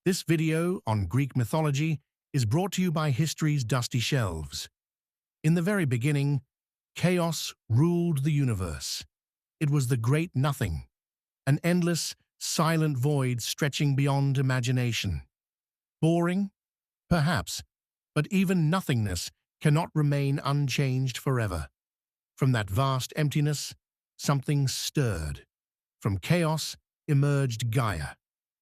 This video on Greek mythology is brought to you by history's dusty shelves. In the very beginning, chaos ruled the universe. It was the great nothing, an endless, silent void stretching beyond imagination. Boring? Perhaps, but even nothingness cannot remain unchanged forever. From that vast emptiness, something stirred. From chaos emerged Gaia,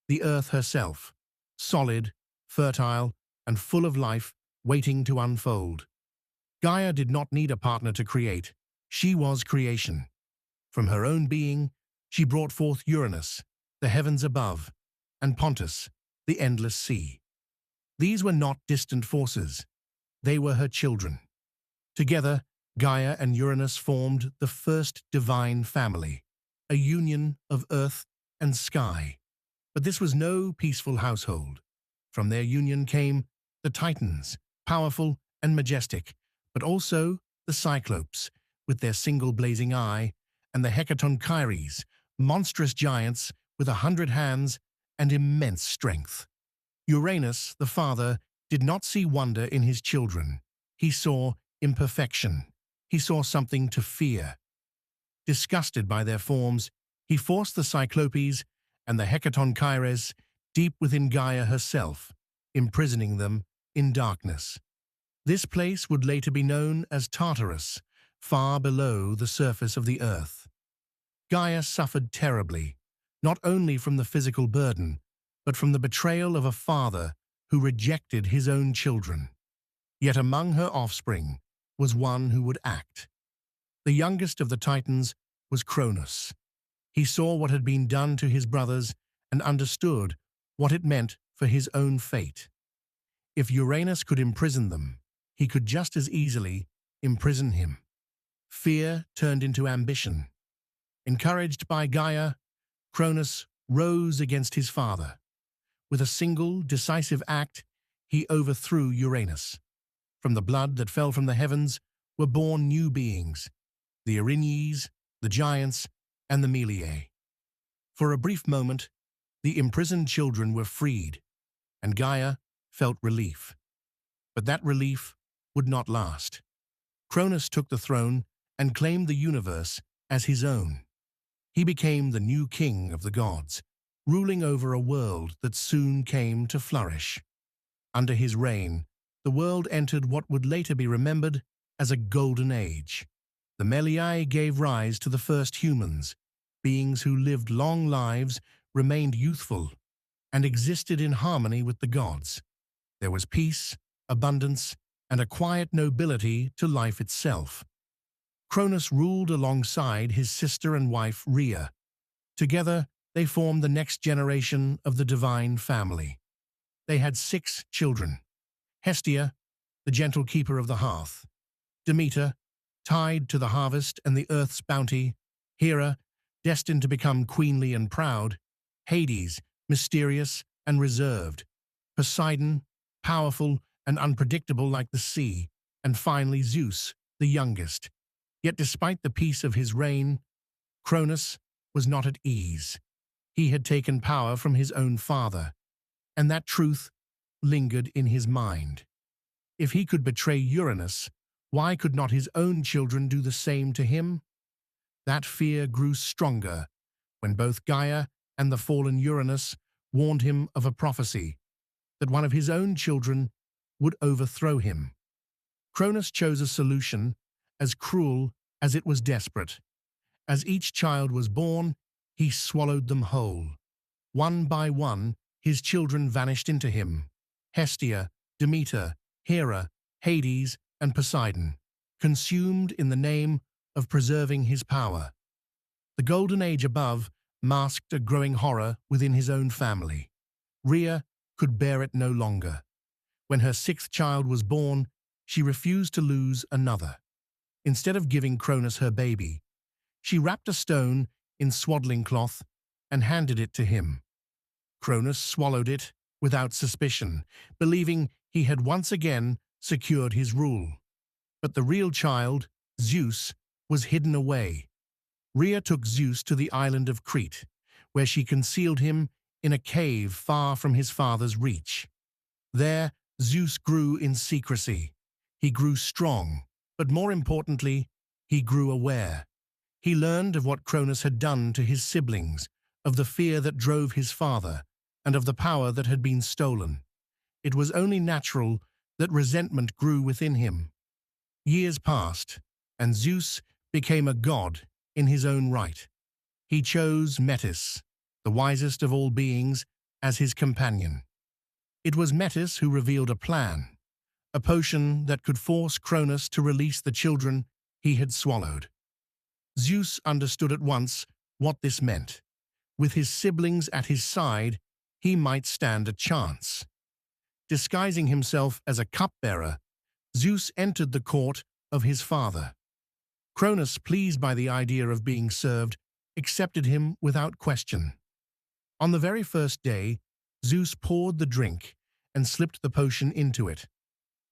the earth herself, solid, fertile, and full of life, waiting to unfold. Gaia did not need a partner to create. She was creation. From her own being, she brought forth Uranus, the heavens above, and Pontus, the endless sea. These were not distant forces. They were her children. Together, Gaia and Uranus formed the first divine family, a union of earth and sky. But this was no peaceful household. From their union came the Titans, powerful and majestic, but also the Cyclopes, with their single blazing eye, and the Titanomachy, monstrous giants with 100 hands and immense strength. Uranus, the father, did not see wonder in his children. He saw imperfection. He saw something to fear. Disgusted by their forms, he forced the Cyclopes and the Titanomachy deep within Gaia herself, imprisoning them in darkness. This place would later be known as Tartarus, far below the surface of the earth. Gaia suffered terribly, not only from the physical burden, but from the betrayal of a father who rejected his own children. Yet among her offspring was one who would act. The youngest of the Titans was Cronus. He saw what had been done to his brothers and understood what it meant for his own fate. If Uranus could imprison them, he could just as easily imprison him. Fear turned into ambition. Encouraged by Gaia, Cronus rose against his father. With a single, decisive act, he overthrew Uranus. From the blood that fell from the heavens were born new beings, the Erinyes, the giants, and the Meliae. For a brief moment, the imprisoned children were freed, and Gaia felt relief. But that relief would not last. Cronus took the throne and claimed the universe as his own. He became the new king of the gods, ruling over a world that soon came to flourish. Under his reign, the world entered what would later be remembered as a golden age. The Meliae gave rise to the first humans, beings who lived long lives, remained youthful, and existed in harmony with the gods. There was peace, abundance, and a quiet nobility to life itself. Cronus ruled alongside his sister and wife Rhea. Together, they formed the next generation of the divine family. They had 6 children: Hestia, the gentle keeper of the hearth; Demeter, tied to the harvest and the earth's bounty; Hera, destined to become queenly and proud; Hades, mysterious and reserved; Poseidon, powerful and unpredictable like the sea; and finally Zeus, the youngest. Yet despite the peace of his reign, Cronus was not at ease. He had taken power from his own father, and that truth lingered in his mind. If he could betray Uranus, why could not his own children do the same to him? That fear grew stronger when both Gaia and the fallen Uranus warned him of a prophecy that one of his own children would overthrow him. Cronus chose a solution as cruel as it was desperate. As each child was born, he swallowed them whole. One by one, his children vanished into him: Hestia, Demeter, Hera, Hades, and Poseidon, consumed in the name of preserving his power. The golden age above masked a growing horror within his own family. Rhea could bear it no longer. When her 6th child was born, she refused to lose another. Instead of giving Cronus her baby, she wrapped a stone in swaddling cloth and handed it to him. Cronus swallowed it without suspicion, believing he had once again secured his rule. But the real child, Zeus, was hidden away. Rhea took Zeus to the island of Crete, where she concealed him in a cave far from his father's reach. There, Zeus grew in secrecy. He grew strong, but more importantly, he grew aware. He learned of what Cronus had done to his siblings, of the fear that drove his father, and of the power that had been stolen. It was only natural that resentment grew within him. Years passed, and Zeus became a god in his own right. He chose Metis, the wisest of all beings, as his companion. It was Metis who revealed a plan, a potion that could force Cronus to release the children he had swallowed. Zeus understood at once what this meant. With his siblings at his side, he might stand a chance. Disguising himself as a cupbearer, Zeus entered the court of his father. Cronus, pleased by the idea of being served, accepted him without question. On the very first day, Zeus poured the drink and slipped the potion into it.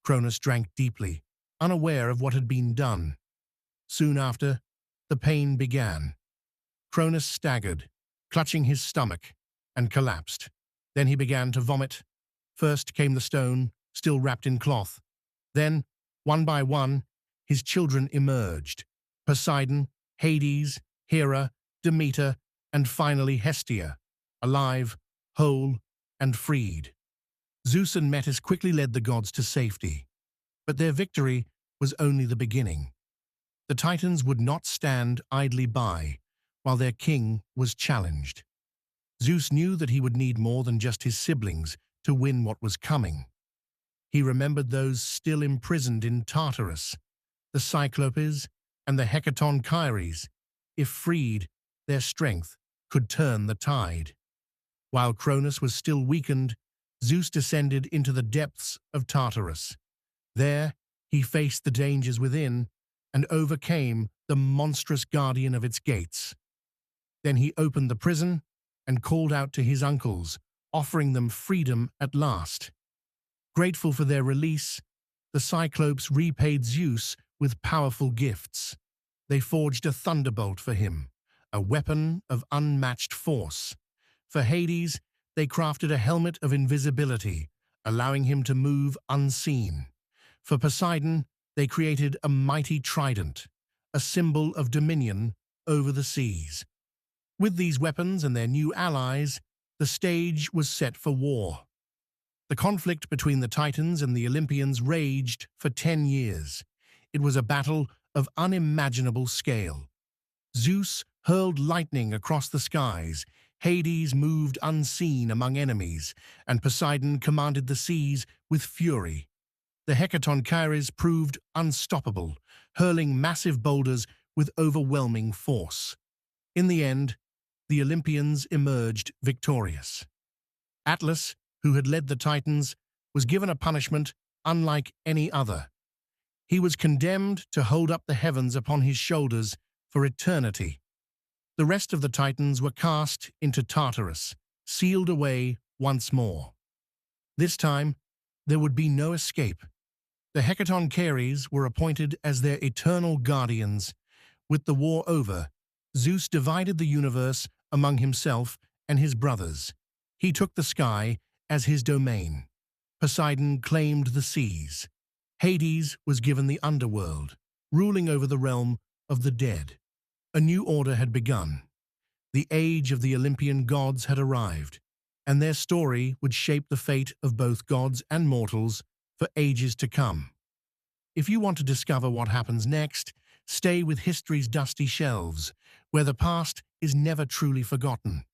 Cronus drank deeply, unaware of what had been done. Soon after, the pain began. Cronus staggered, clutching his stomach, and collapsed. Then he began to vomit. First came the stone, still wrapped in cloth. Then, one by one, his children emerged. Poseidon, Hades, Hera, Demeter, and finally Hestia, alive, whole, and freed. Zeus and Metis quickly led the gods to safety. But their victory was only the beginning. The Titans would not stand idly by while their king was challenged. Zeus knew that he would need more than just his siblings to win what was coming. He remembered those still imprisoned in Tartarus, the Cyclopes and the Hecatonchires. If freed, their strength could turn the tide. While Cronus was still weakened, Zeus descended into the depths of Tartarus. There, he faced the dangers within and overcame the monstrous guardian of its gates. Then he opened the prison and called out to his uncles, offering them freedom at last. Grateful for their release, the Cyclopes repaid Zeus with powerful gifts. They forged a thunderbolt for him, a weapon of unmatched force. For Hades, they crafted a helmet of invisibility, allowing him to move unseen. For Poseidon, they created a mighty trident, a symbol of dominion over the seas. With these weapons and their new allies, the stage was set for war. The conflict between the Titans and the Olympians raged for 10 years. It was a battle of unimaginable scale. Zeus hurled lightning across the skies, Hades moved unseen among enemies, and Poseidon commanded the seas with fury. The Hecatonchires proved unstoppable, hurling massive boulders with overwhelming force. In the end, the Olympians emerged victorious. Atlas, who had led the Titans, was given a punishment unlike any other. He was condemned to hold up the heavens upon his shoulders for eternity. The rest of the Titans were cast into Tartarus, sealed away once more. This time, there would be no escape. The Hecatonchires were appointed as their eternal guardians. With the war over, Zeus divided the universe among himself and his brothers. He took the sky as his domain. Poseidon claimed the seas. Hades was given the underworld, ruling over the realm of the dead. A new order had begun. The age of the Olympian gods had arrived, and their story would shape the fate of both gods and mortals for ages to come. If you want to discover what happens next, stay with history's dusty shelves, where the past is never truly forgotten.